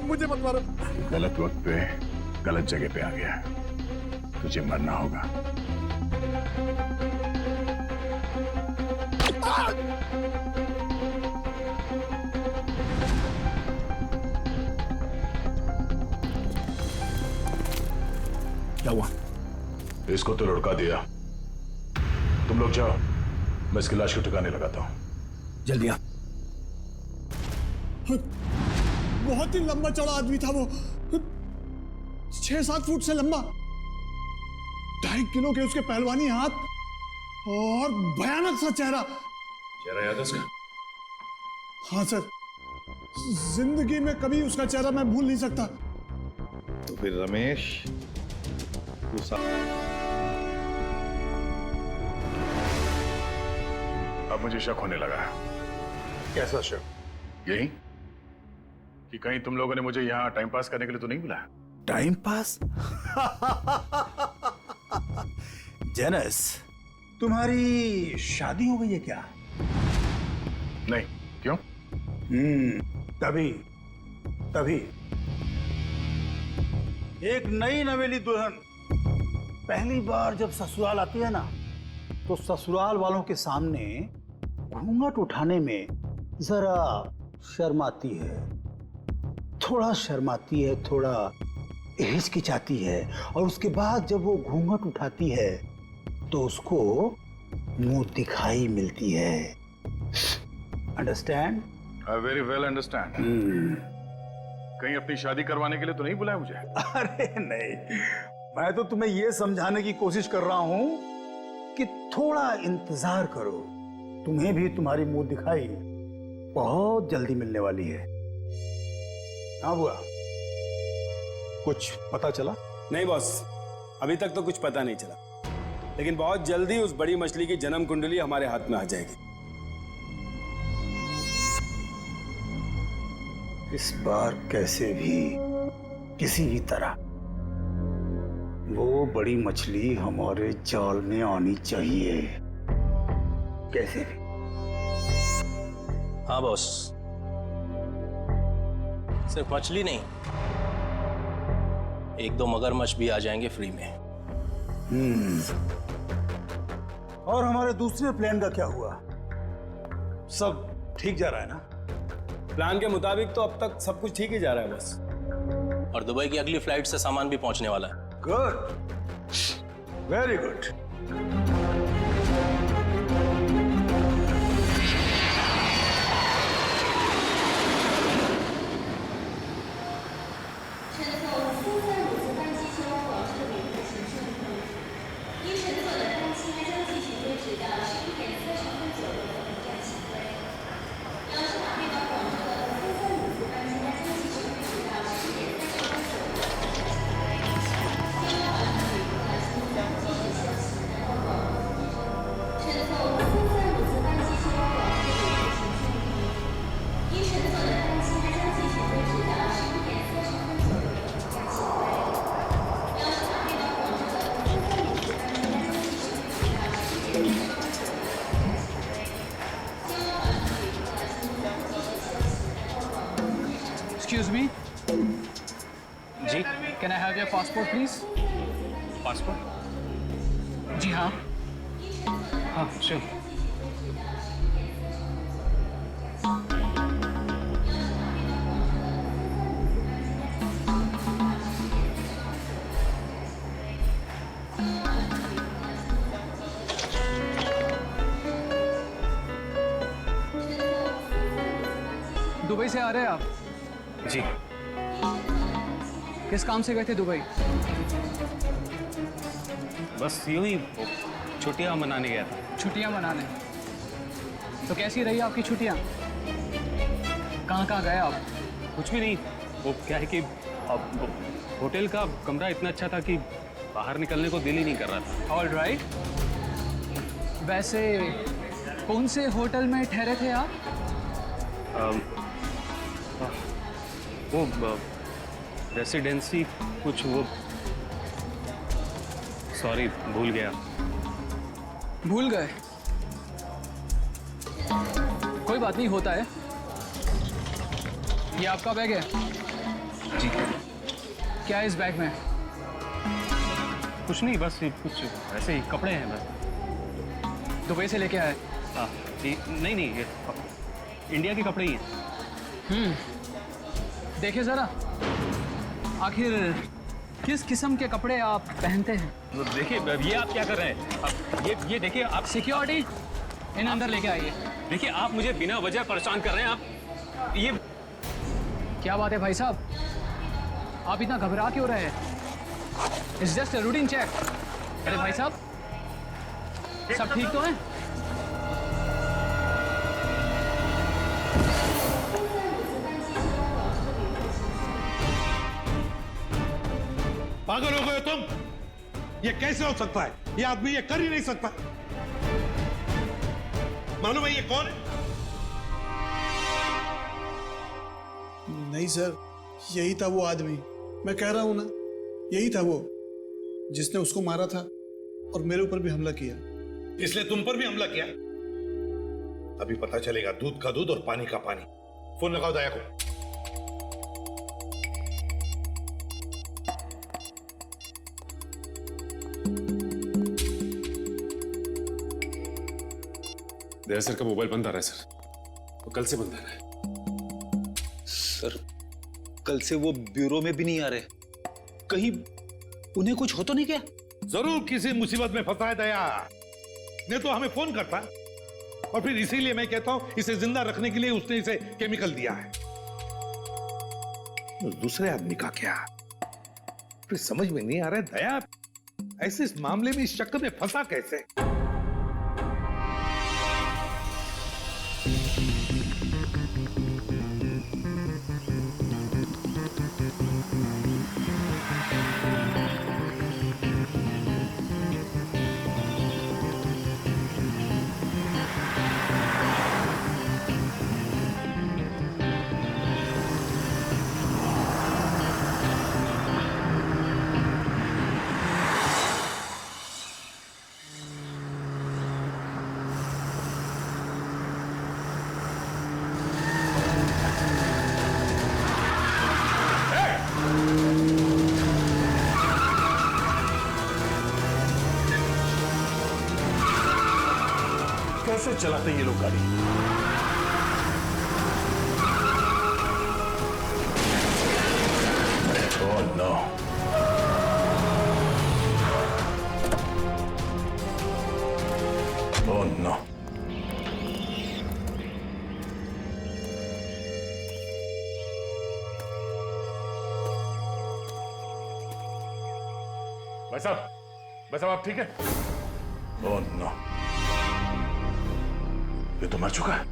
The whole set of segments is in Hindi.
मुझे मत मारो। गलत वक्त पे गलत जगह पे आ गया, तुझे मरना होगा। क्या हुआ? इसको तो लुढ़का दिया। तुम लोग जाओ, मैं इसकी लाश को ठिकाने लगाता हूं। जल्दी आ। बहुत ही लंबा चौड़ा आदमी था वो, 6-7 फुट से लंबा, 2.5 किलो के उसके पहलवानी हाथ और भयानक सा चेहरा। चेहरा याद है उसका? हाँ सर, जिंदगी में कभी उसका चेहरा मैं भूल नहीं सकता। तो फिर रमेश, अब मुझे शक होने लगा। कैसा शक? यही कि कहीं तुम लोगों ने मुझे यहाँ टाइम पास करने के लिए तो नहीं बुलाया? Time pass? जेनस, तुम्हारी शादी हो गई है क्या? नहीं। क्यों? तभी एक नई नवेली दुल्हन पहली बार जब ससुराल आती है ना, तो ससुराल वालों के सामने घूंघट उठाने में जरा शर्माती है, थोड़ा शर्माती है, थोड़ा हिचकिचाती है, और उसके बाद जब वो घूंघट उठाती है तो उसको मुंह दिखाई मिलती है। Understand? I very well understand. कहीं अपनी शादी करवाने के लिए तो नहीं बुलाया मुझे? अरे नहीं, मैं तो तुम्हें यह समझाने की कोशिश कर रहा हूं कि थोड़ा इंतजार करो, तुम्हें भी तुम्हारी मुंह दिखाई बहुत जल्दी मिलने वाली है। हाँ बुआ, कुछ पता चला? नहीं बॉस, अभी तक तो कुछ पता नहीं चला, लेकिन बहुत जल्दी उस बड़ी मछली की जन्म कुंडली हमारे हाथ में आ जाएगी। इस बार कैसे भी, किसी भी तरह वो बड़ी मछली हमारे जाल में आनी चाहिए, कैसे भी। हाँ बॉस, सिर्फ मछली नहीं, 1-2 मगरमच्छ भी आ जाएंगे फ्री में। और हमारे दूसरे प्लान का क्या हुआ? सब ठीक जा रहा है ना? प्लान के मुताबिक तो अब तक सब कुछ ठीक ही जा रहा है बस। और दुबई की अगली फ्लाइट से सामान भी पहुंचने वाला है। Good, very good. Excuse me. जी? Can I have your passport, please? Passport? जी हाँ. हाँ श्योर। दुबई से आ रहे हैं आप? जी। किस काम से गए थे दुबई? बस यूं ही छुट्टियां मनाने गया था। छुट्टियां मनाने? तो कैसी रही आपकी छुट्टियां? कहाँ कहाँ गए आप? कुछ भी नहीं, वो क्या है कि अब होटल का कमरा इतना अच्छा था कि बाहर निकलने को दिल ही नहीं कर रहा था। All right. वैसे कौन से होटल में ठहरे थे आप? वो रेसिडेंसी कुछ वो, सॉरी भूल गया। भूल गए? कोई बात नहीं, होता है। ये आपका बैग है? क्या है इस बैग में? कुछ नहीं, बस ये कुछ ऐसे ही कपड़े हैं बस। दुबई से लेके आए? हाँ, नहीं नहीं, ये इंडिया के कपड़े ही हैं। देखिए जरा, आखिर किस किस्म के कपड़े आप पहनते हैं? देखिए, ये आप क्या कर रहे हैं? अब ये देखिए, आप सिक्योरिटी, इन अंदर लेके आइए। देखिए, आप मुझे बिना वजह परेशान कर रहे हैं। आप ये क्या बात है भाई साहब, आप इतना घबरा क्यों रहे हैं? It's just a routine check. अरे भाई साहब, सब ठीक तो है? पागल हो गए हो तुम? ये कैसे हो सकता है? ये आदमी ये कर ही नहीं सकता। मालूम है ये कौन है? नहीं सर, यही था वो आदमी। मैं कह रहा हूं ना, यही था वो जिसने उसको मारा था और मेरे ऊपर भी हमला किया। इसलिए तुम पर भी हमला किया। अभी पता चलेगा दूध का दूध और पानी का पानी। फोन लगाओ दया को। दया सर का मोबाइल बंद आ रहा है सर, वो कल से बंद आ रहा है। सर, कल से वो ब्यूरो में भी नहीं आ रहे। कहीं उन्हें कुछ हो तो नहीं क्या? जरूर किसी मुसीबत में फंसा है दया, नहीं तो हमें फोन करता। और फिर इसीलिए मैं कहता हूं इसे जिंदा रखने के लिए उसने इसे केमिकल दिया है। उस दूसरे आदमी का क्या? फिर समझ में नहीं आ रहा है दया, ऐसे इस मामले में इस चक्कर में फंसा कैसे? कैसे चलाते हैं ये लोग गाड़ी? Oh no. Oh no. भाई साहब आप ठीक है? Oh no. ये तो मर चुका है।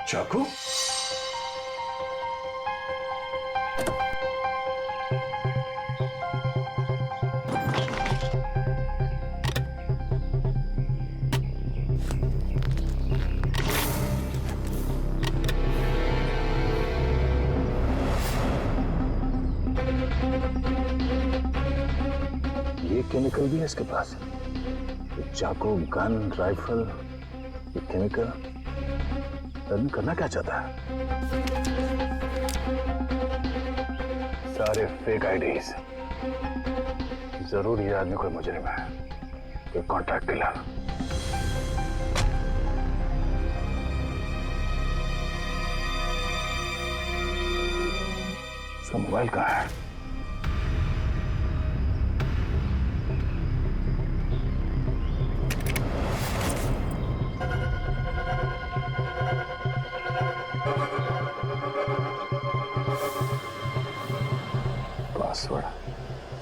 चाकू? ये केमिकल भी है इसके पास। ये चाकू, गन, राइफल, ये केमिकल आदमी करना क्या चाहता है? सारे फेक आईडीज। जरूर ये आदमी कोई मुजरिम है, कोई कॉन्ट्रैक्ट किलर। इसका मोबाइल कहाँ है? Password,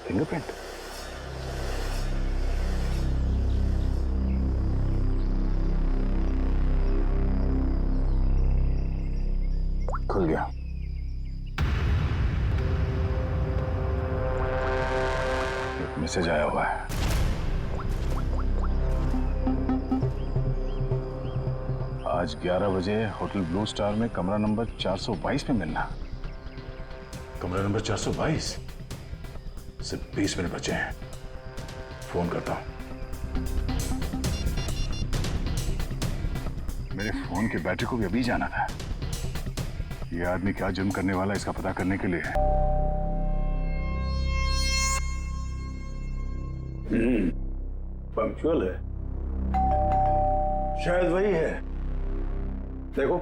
fingerprint. खुल गया। एक मैसेज आया हुआ है। आज 11 बजे होटल ब्लू स्टार में कमरा नंबर 422 में मिलना। कमरा नंबर 422? सिर्फ 20 मिनट बचे हैं। फोन करता हूं। मेरे फोन की बैटरी को भी अभी जाना था। ये आदमी क्या जुर्म करने वाला है इसका पता करने के लिए। पंक्चुअल है, शायद वही है। देखो,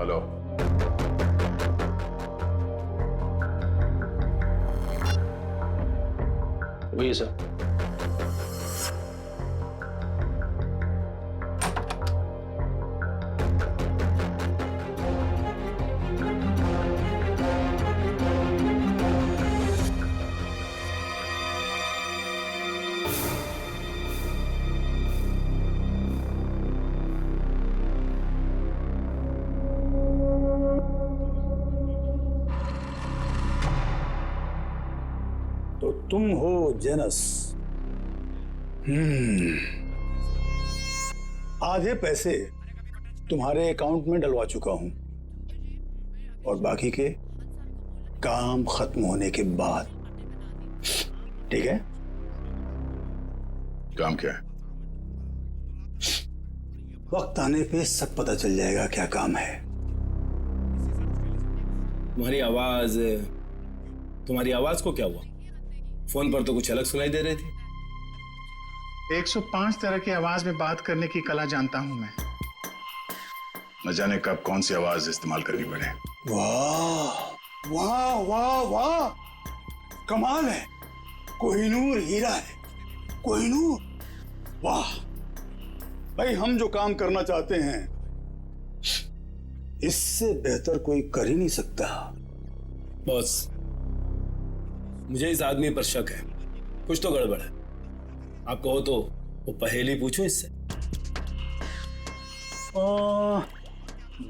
हेलो, वही सर। तो तुम हो जेनस। आधे पैसे तुम्हारे अकाउंट में डलवा चुका हूं और बाकी के काम खत्म होने के बाद। ठीक है? काम क्या है? वक्त आने पे सब पता चल जाएगा क्या काम है। तुम्हारी आवाज को क्या हुआ? फोन पर तो कुछ अलग सुनाई दे रही थी। 105 तरह की आवाज में बात करने की कला जानता हूं मैं। न जाने कब कौन सी आवाज इस्तेमाल करनी पड़े। वाह वाह वाह वाह, कमाल है। कोहिनूर हीरा है, कोहिनूर। वाह भाई, हम जो काम करना चाहते हैं इससे बेहतर कोई कर ही नहीं सकता। बॉस, मुझे इस आदमी पर शक है, कुछ तो गड़बड़ है। आप कहो तो वो पहेली पूछो इससे।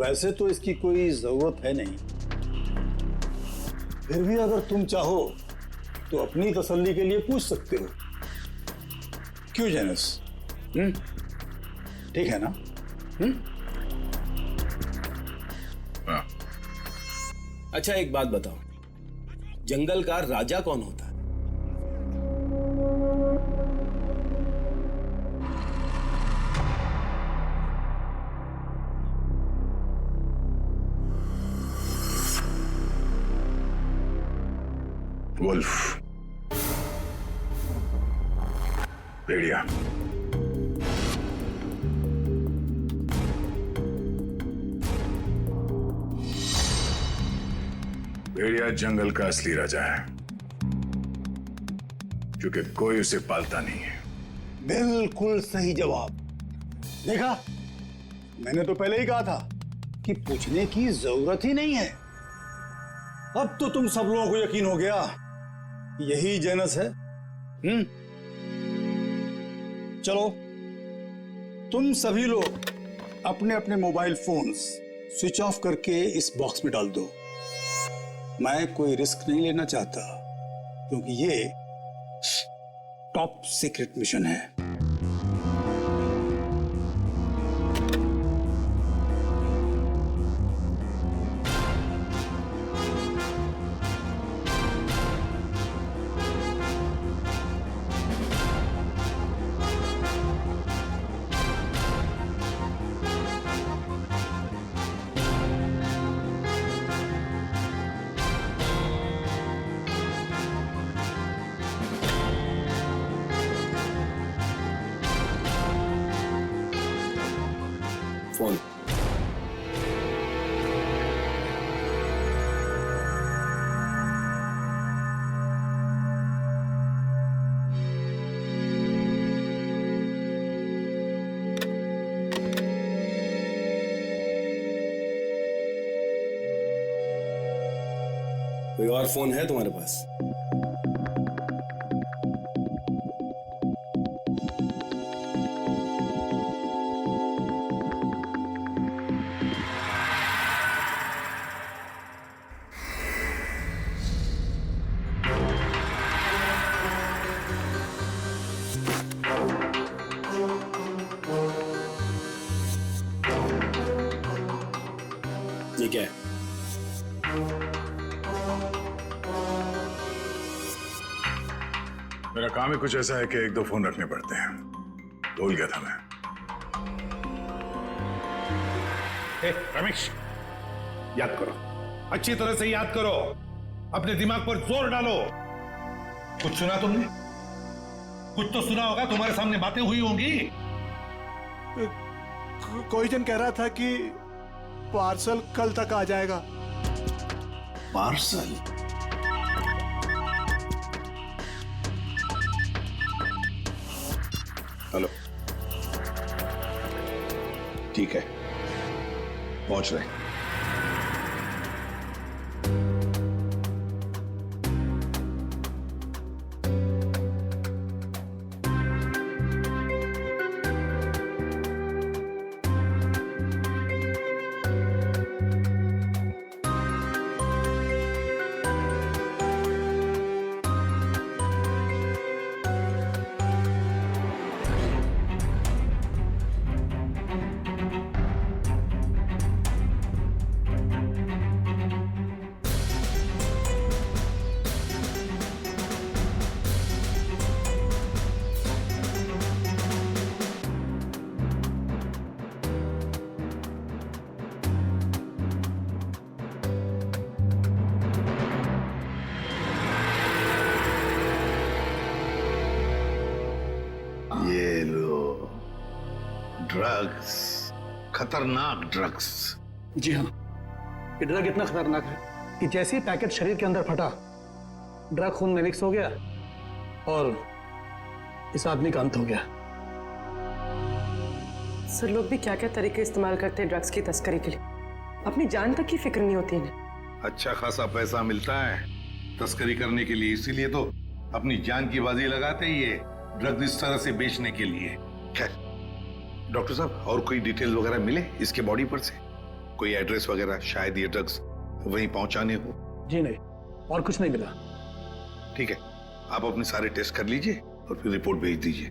वैसे तो इसकी कोई जरूरत है नहीं, फिर भी अगर तुम चाहो तो अपनी तसल्ली के लिए पूछ सकते हो। क्यों जेनस? ठीक है ना? हाँ। अच्छा, एक बात बताओ, जंगल का राजा कौन होता है? वुल्फ, भेड़िया। भेड़िया जंगल का असली राजा है, क्योंकि कोई उसे पालता नहीं है। बिल्कुल सही जवाब। देखा, मैंने तो पहले ही कहा था कि पूछने की जरूरत ही नहीं है। अब तो तुम सब लोगों को यकीन हो गया, यही जेनस है। चलो, तुम सभी लोग अपने अपने मोबाइल फोन्स स्विच ऑफ करके इस बॉक्स में डाल दो। मैं कोई रिस्क नहीं लेना चाहता, क्योंकि ये टॉप सीक्रेट मिशन है। फोन। कोई और फोन है तुम्हारे पास? मेरा काम ही कुछ ऐसा है कि एक दो फोन रखने पड़ते हैं। भूल गया था मैं। रमेश, याद करो, अच्छी तरह से याद करो, अपने दिमाग पर जोर डालो। कुछ सुना तुमने? कुछ तो सुना होगा, तुम्हारे सामने बातें हुई होंगी। कोई जन कह रहा था कि पार्सल कल तक आ जाएगा। पार्सल? हेलो, ठीक है, पहुंच रहे हैं। ये लो ड्रग्स, खतरनाक ड्रग्स। जी हाँ, ये ड्रग इतना खतरनाक है कि जैसे ही पैकेट शरीर के अंदर फटा, ड्रग खून में मिक्स हो गया और इस आदमी का अंत हो गया। सर, लोग भी क्या क्या तरीके इस्तेमाल करते हैं ड्रग्स की तस्करी के लिए। अपनी जान तक की फिक्र नहीं होती इन्हें। अच्छा खासा पैसा मिलता है तस्करी करने के लिए, इसीलिए तो अपनी जान की बाजी लगाते ही ये ड्रग्स इस तरह से बेचने के लिए। खैर डॉक्टर साहब, और कोई डिटेल वगैरह मिले इसके बॉडी पर से? कोई एड्रेस वगैरह, शायद ये ड्रग्स वहीं पहुंचाने हो। जी नहीं, और कुछ नहीं मिला। ठीक है, आप अपने सारे टेस्ट कर लीजिए और फिर रिपोर्ट भेज दीजिए,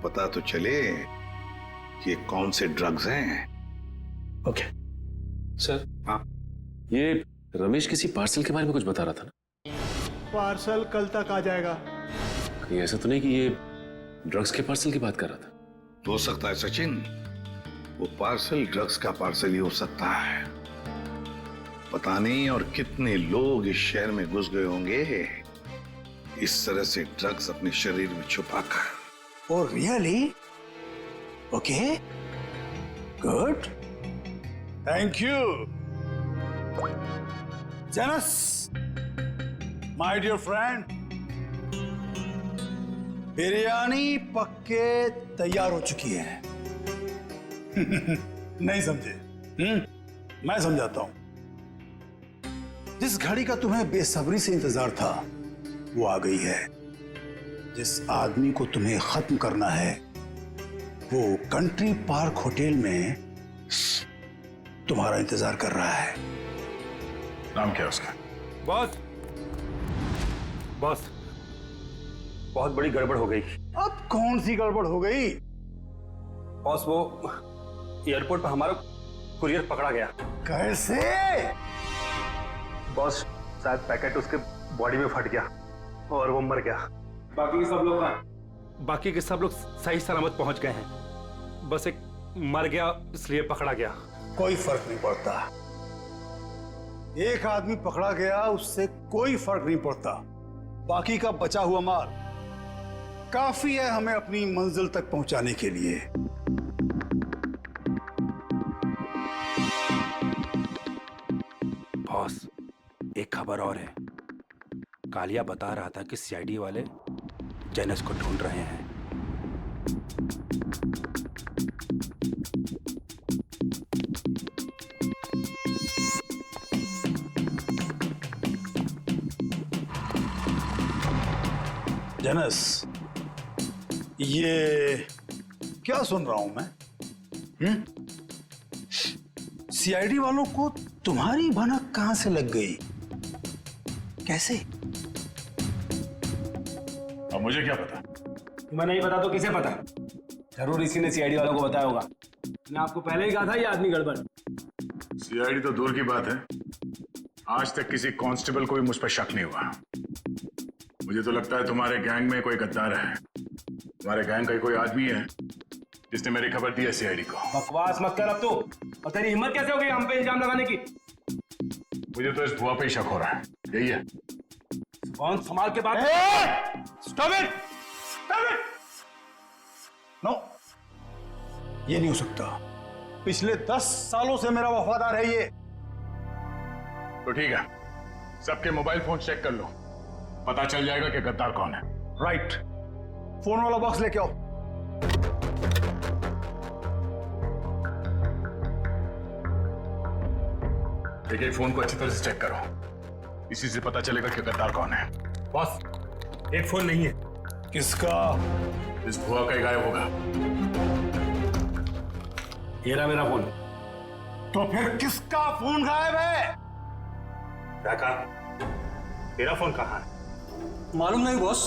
पता तो चले कि ये कौन से ड्रग्स हैं। Okay sir. हाँ, ये रमेश किसी पार्सल के बारे में कुछ बता रहा था ना? पार्सल कल तक आ जाएगा। कहीं ऐसा तो नहीं कि ये ड्रग्स के पार्सल की बात कर रहा था? हो सकता है सचिन, वो पार्सल ड्रग्स का पार्सल ही हो सकता है। पता नहीं और कितने लोग इस शहर में घुस गए होंगे इस तरह से ड्रग्स अपने शरीर में छुपाकर। Oh really? Okay, good, thank you. Janus, my dear friend, biryani पक्के तैयार हो चुकी है। नहीं समझे? मैं समझाता हूं। जिस घड़ी का तुम्हें बेसब्री से इंतजार था वो आ गई है। जिस आदमी को तुम्हें खत्म करना है वो कंट्री पार्क होटल में तुम्हारा इंतजार कर रहा है। नाम क्या है उसका? बॉस, बॉस, बहुत बड़ी गड़बड़ हो गई। अब कौन सी गड़बड़ हो गई? बॉस, वो एयरपोर्ट पर हमारा कुरियर पकड़ा गया। कैसे? बॉस, शायद पैकेट उसके बॉडी में फट गया और वो मर गया। बाकी के सब लोग सही सलामत पहुंच गए हैं। बस एक मर गया, इसलिए पकड़ा गया। कोई फर्क नहीं पड़ता। एक आदमी पकड़ा गया उससे कोई फर्क नहीं पड़ता। बाकी का बचा हुआ माल काफी है हमें अपनी मंजिल तक पहुंचाने के लिए। बॉस, एक खबर और है। कालिया बता रहा था कि सीआईडी वाले जेनस को ढूंढ रहे हैं। जेनस, ये क्या सुन रहा हूं मैं? सीआईडी वालों को तुम्हारी भनक कहां से लग गई? कैसे? अब मुझे क्या पता? तुम्हें नहीं पता तो किसे पता? जरूर इसी ने सीआईडी वालों को बताया होगा। मैंने आपको पहले ही कहा था ये आदमी गड़बड़। सीआईडी तो दूर की बात है, आज तक किसी कांस्टेबल को भी मुझ पर शक नहीं हुआ। मुझे तो लगता है तुम्हारे गैंग में कोई गद्दार है। तुम्हारे गैंग का कोई आदमी है जिसने मेरी खबर दी है सीआईडी को। बकवास मत कर अब तू। और तेरी हिम्मत कैसे हो गई हम पे इल्जाम लगाने की? मुझे तो इस भुआ पे ही शक हो रहा है। यही है। कौन संभाल के बात। Stop it, stop it. No, ये नहीं हो सकता। पिछले 10 सालों से मेरा वफादार है ये। तो ठीक है, सबके मोबाइल फोन चेक कर लो, पता चल जाएगा कि गद्दार कौन है। राइट, फोन वाला बॉक्स लेके आओ। एक फोन को अच्छी तरह से चेक करो, इसी से पता चलेगा कि गद्दार कौन है। बॉस, एक फोन नहीं है। किसका? इस भुआ का ही गायब होगा। ये रहा मेरा फोन। तो फिर किसका फोन गायब है? काका, तेरा फोन कहाँ है? मालूम नहीं बॉस।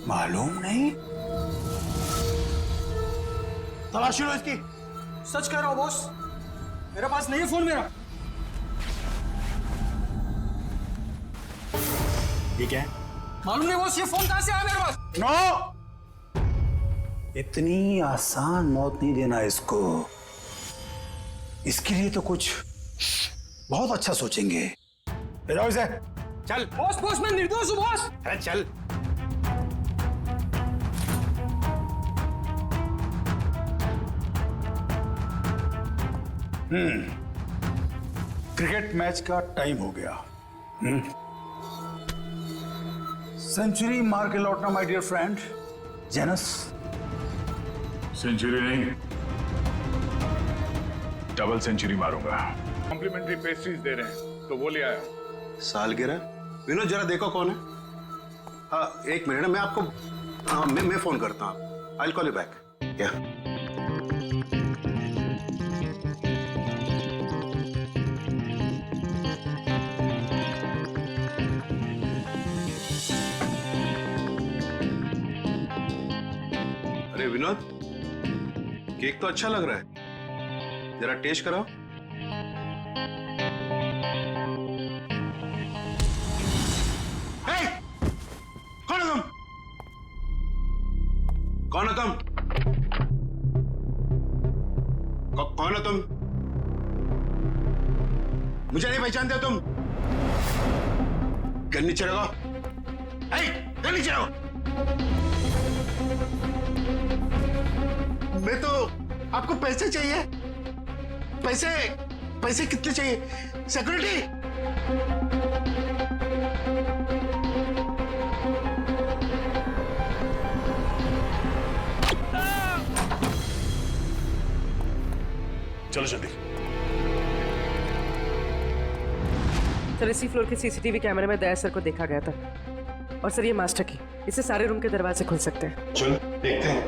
मालूम नहीं? तलाशी लो इसकी। सच कह रहा हूं बॉस, मेरे पास नहीं है फोन मेरा। ये क्या है? मालूम नहीं बॉस, ये फोन कहां से आया मेरे पास? नो, इतनी आसान मौत नहीं देना इसको। इसके लिए तो कुछ बहुत अच्छा सोचेंगे। ले जाओ इसे। चल बॉस, बॉस मैं निर्दोष हूं बॉस। अरे चल। क्रिकेट मैच का टाइम हो गया। सेंचुरी मार के लौटना my dear friend Janus. Century नहीं, डबल सेंचुरी मारूंगा। कॉम्प्लीमेंट्री पेस्ट्रीज दे रहे हैं तो वो ले आया। सालगिरह? विनोद जरा देखो कौन है। हाँ एक मिनट, मैं आपको हाँ मैं फोन करता हूँ। I will call you back. क्या? अरे विनोद, केक तो अच्छा लग रहा है, जरा टेस्ट कराओ। कौन है तुम? कौन है तुम? कौन है तुम? मुझे नहीं पहचानते हो तुम? गन नीचे रखो। गन नीचे रखो। मैं तो, आपको पैसे चाहिए? पैसे? पैसे कितने चाहिए? सिक्योरिटी? चलो जल्दी। सर इसी फ्लोर के सीसीटीवी कैमरे में दया सर को देखा गया था। और सर ये मास्टर की, इससे सारे रूम के दरवाजे खुल सकते हैं। चलो देखते हैं।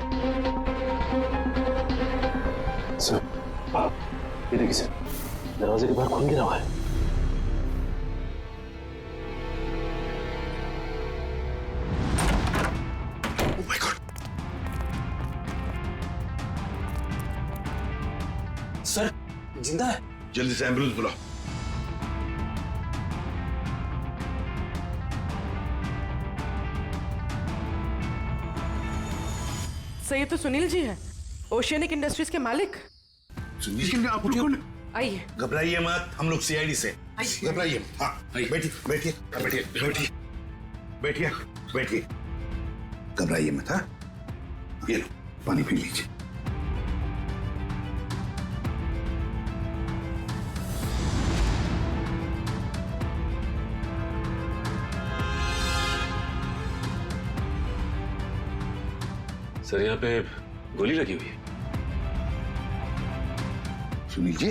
सर, ये देखिए सर, दरवाजे के बाहर खून गिरा हुआ है। Oh my God. सर जिंदा है। जल्दी से एम्बुलेंस बुलाओ। सर ये तो सुनील जी हैं, ओशियनिक इंडस्ट्रीज के मालिक। सुनील, आप कौन? आइए। घबराइए मत, हम लोग सीआईडी से। घबराइए मत। हाँ बैठिए बैठिए बैठिए बैठिए बैठिए बैठिए। घबराइए मत। हाँ ये लो पानी पी लीजिए। सर यहाँ पे गोली लगी हुई है। सुनील जी,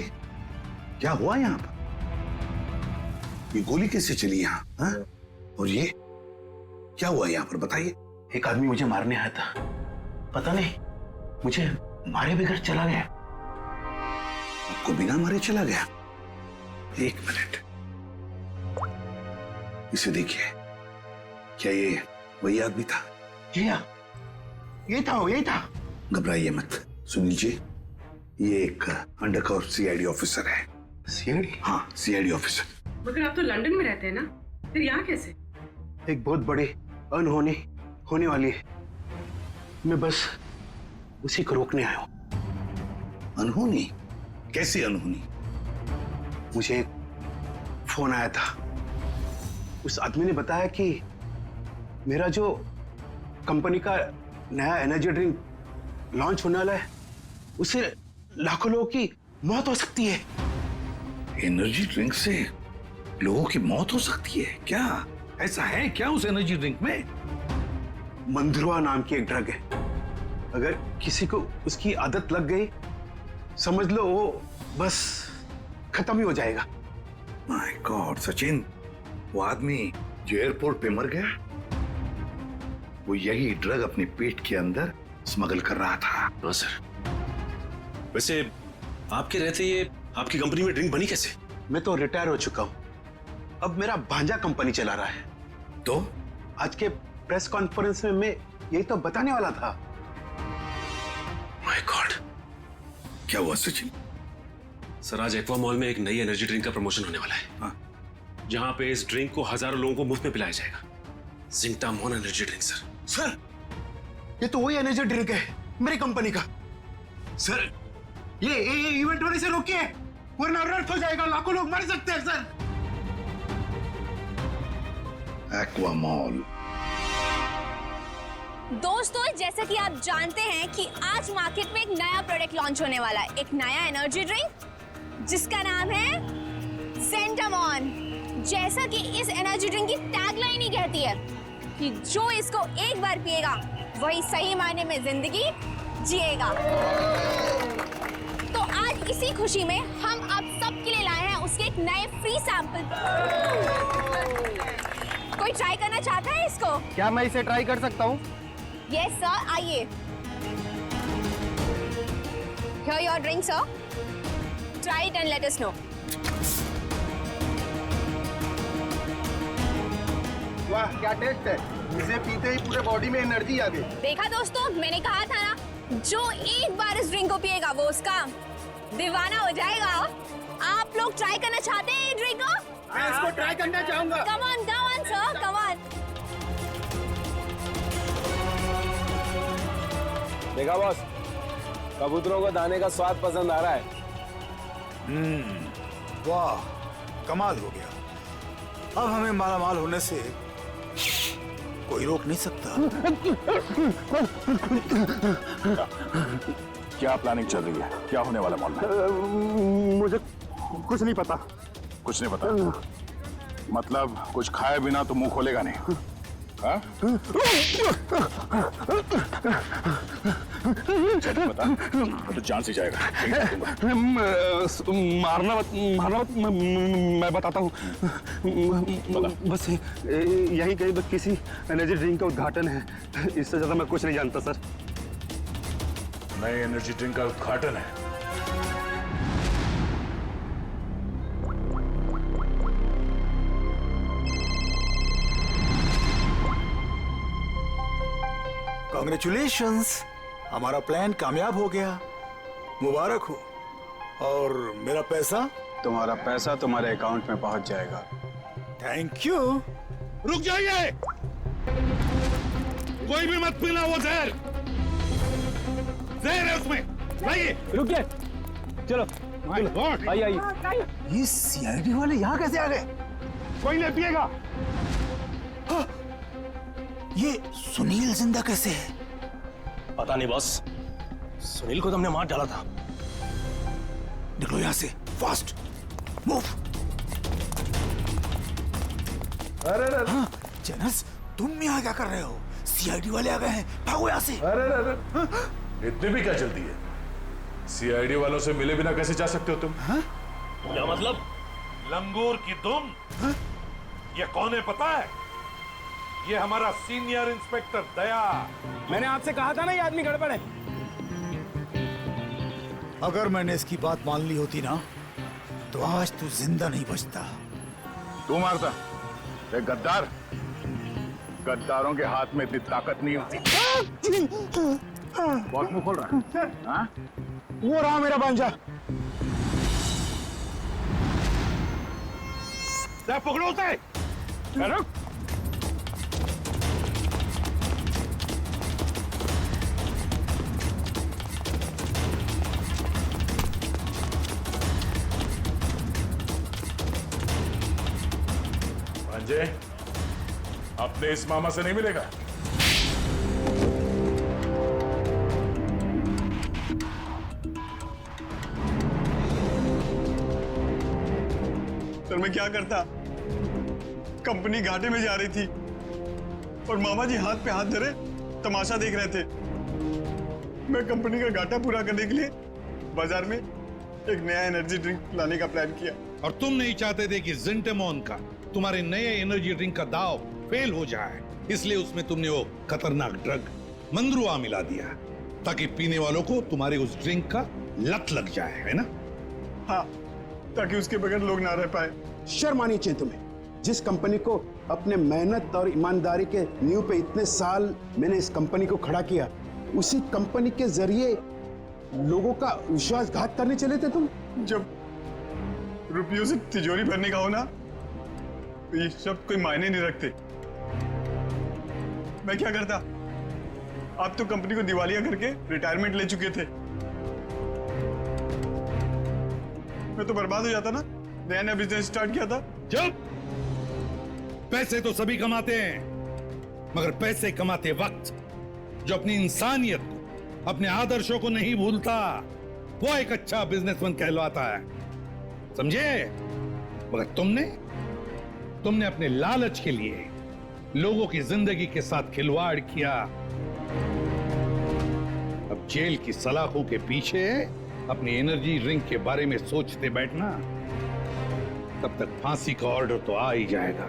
क्या हुआ यहाँ पर? ये गोली कैसे चली यहाँ? हाँ? और ये क्या हुआ यहाँ पर बताइए। एक आदमी मुझे मारने आया था, पता नहीं मुझे मारे बगैर चला गया। आपको बिना मारे चला गया? एक मिनट, इसे देखिए, क्या ये वही आदमी था? जी हाँ, यही था, यही था। घबराइए मत सुनील जी, ये एक अंडरकवर सीआईडी ऑफिसर है। सीआईडी? हाँ सीआईडी ऑफिसर। मगर आप तो लंदन में रहते हैं ना, फिर यहाँ कैसे? एक बहुत बड़ी अनहोनी होने वाली है। मैं बस उसी को रोकने आया हूं। अनहोनी? कैसी अनहोनी? मुझे एक फोन आया था। उस आदमी ने बताया कि मेरा जो कंपनी का नया एनर्जी ड्रिंक लॉन्च होने वाला है, उससे लाखों लोगों की मौत हो सकती है। एनर्जी ड्रिंक से लोगों की मौत हो सकती है? क्या ऐसा है क्या उस एनर्जी ड्रिंक में? मंदरुआ नाम की एक ड्रग है। अगर किसी को उसकी आदत लग गई, समझ लो वो बस खत्म ही हो जाएगा। माय गॉड सचिन, वो आदमी जो एयरपोर्ट पे मर गया, वो यही ड्रग अपने पेट के अंदर स्मगल कर रहा था। हाँ सर। वैसे आपके रहते ये आपकी कंपनी में ड्रिंक बनी कैसे? मैं तो रिटायर हो चुका हूं, अब मेरा भांजा कंपनी चला रहा है। तो आज के प्रेस कॉन्फ्रेंस में मैं यही तो बताने वाला था। माय गॉड, क्या हुआ सचिन? सर आज एक्वा मॉल में एक नई एनर्जी ड्रिंक का प्रमोशन होने वाला है। हाँ? जहां पे इस ड्रिंक को हजारों लोगों को मुफ्त में पिलाया जाएगा। जिंकटामॉन एनर्जी ड्रिंक सर। सर ये तो वही एनर्जी ड्रिंक है मेरी कंपनी का। सर ये इवेंट होने से रोकिए, वरना अनर्थ हो जाएगा, लाखों लोग मर सकते हैं सर। Aqua mall. दोस्तों, जैसा कि आप जानते हैं कि आज मार्केट में एक नया प्रोडक्ट लॉन्च होने वाला है, एक नया एनर्जी ड्रिंक जिसका नाम है ज़ेंटामॉन। जैसा कि इस एनर्जी ड्रिंक की टैगलाइन ही कहती है कि जो इसको एक बार पिएगा वही सही मायने में जिंदगी जिएगा। तो आज इसी खुशी में हम आप सबके लिए लाए हैं उसके एक नए फ्री सैंपल। कोई ट्राई करना चाहता है इसको? क्या मैं इसे ट्राई कर सकता हूँ? यस सर, आइए। Here your drink, sir. Try it and let us know. वाह क्या टेस्ट है, इसे पीते ही पूरे बॉडी में एनर्जी आ गई। देखा दोस्तों, मैंने कहा था ना, जो एक बार इस ड्रिंक को पिएगा वो उसका दीवाना हो जाएगा। आप लोग ट्राई करना चाहते हैं ये ड्रिंक को? मैं इसको ट्राई करना चाहूंगा। Come on, sir, come on. देखा बॉस, कबूतरों को दाने का स्वाद पसंद आ रहा है। वाह, कमाल हो गया। अब हमें मालामाल होने से कोई रोक नहीं सकता। क्या प्लानिंग चल रही है? क्या होने वाला मॉल में? मुझे कुछ नहीं पता। कुछ नहीं पता? मतलब कुछ खाए बिना तो मुंह खोलेगा नहीं? हाँ? बता, तो जान से जाएगा। मारना मत, मैं बताता हूँ। बस यही कहीं बस किसी एनर्जी ड्रिंक का उद्घाटन है, इससे ज्यादा मैं कुछ नहीं जानता सर। नए एनर्जी ड्रिंक का उद्घाटन है? कांग्रेचुलेशंस, हमारा प्लान कामयाब हो गया। मुबारक हो। और मेरा पैसा? तुम्हारा पैसा तुम्हारे अकाउंट में पहुंच जाएगा। Thank you. रुक जाइए, कोई भी मत पीना वो जहर। जहर है उसमें। लाइए। रुकिए, चलो आइए। ये सीआईडी वाले यहाँ कैसे आ गए? कोई नहीं पिएगा। ये सुनील जिंदा कैसे है? पता नहीं बॉस, सुनील को तुमने मार डाला था। निकलो यहाँ से, फास्ट मूव। अरे हाँ, जेनस तुम यहाँ क्या कर रहे हो? सीआईडी वाले आ गए हैं, भागो यहाँ से। अरे इतनी भी क्या जल्दी है? सीआईडी वालों से मिले बिना कैसे जा सकते हो तुम? क्या मतलब? लंगूर की दुम। ये कौन है पता है? ये हमारा सीनियर इंस्पेक्टर दया। मैंने आपसे कहा था ना ये आदमी गड़बड़ है। अगर मैंने इसकी बात मान ली होती ना, तो आज तू जिंदा नहीं बचता। तू मारता? एक गद्दार, गद्दारों के हाथ में इतनी ताकत नहीं होती। बहुत मुंह खोल रहा है। हाँ? वो रहा मेरा भांजा। पकड़ो उसे। अजय, अपने इस मामा से नहीं मिलेगा। सर मैं क्या करता? कंपनी घाटे में जा रही थी और मामा जी हाथ पे हाथ धरे तमाशा देख रहे थे। मैं कंपनी का घाटा पूरा करने के लिए बाजार में एक नया एनर्जी ड्रिंक लाने का प्लान किया। और तुम नहीं चाहते थे कि जिंटामोन का, तुम्हारे नए एनर्जी ड्रिंक का दाव फेल हो जाए, इसलिए उसमें तुमने वो खतरनाक ड्रग मंद्रुआ मिला दिया ताकि पीने वालों को तुम्हारे उस ड्रिंक का लत लग जाए, है ना? हाँ, ताकि उसके बगैर लोग ना रह पाए। शर्म आनी चाहिए तुम्हें। जिस कंपनी को अपने मेहनत और ईमानदारी के नींव पे इतने साल मैंने इस कंपनी को खड़ा किया, उसी कंपनी के जरिए लोगों का विश्वासघात करने चले थे तुम। जब रुपयों से तिजोरी भरने का हो ना, तो ये सब कोई मायने नहीं रखते। मैं क्या करता? आप तो कंपनी को दिवालिया करके रिटायरमेंट ले चुके थे। मैं तो बर्बाद हो जाता ना, नया नया बिजनेस स्टार्ट किया था। जब पैसे तो सभी कमाते हैं, मगर पैसे कमाते वक्त जो अपनी इंसानियत को, अपने आदर्शों को नहीं भूलता, वो एक अच्छा बिजनेसमैन कहलाता है, समझे? मगर तुमने अपने लालच के लिए लोगों की जिंदगी के साथ खिलवाड़ किया। अब जेल की सलाखों के पीछे अपनी एनर्जी ड्रिंक के बारे में सोचते बैठना, तब तक फांसी का ऑर्डर तो आ ही जाएगा।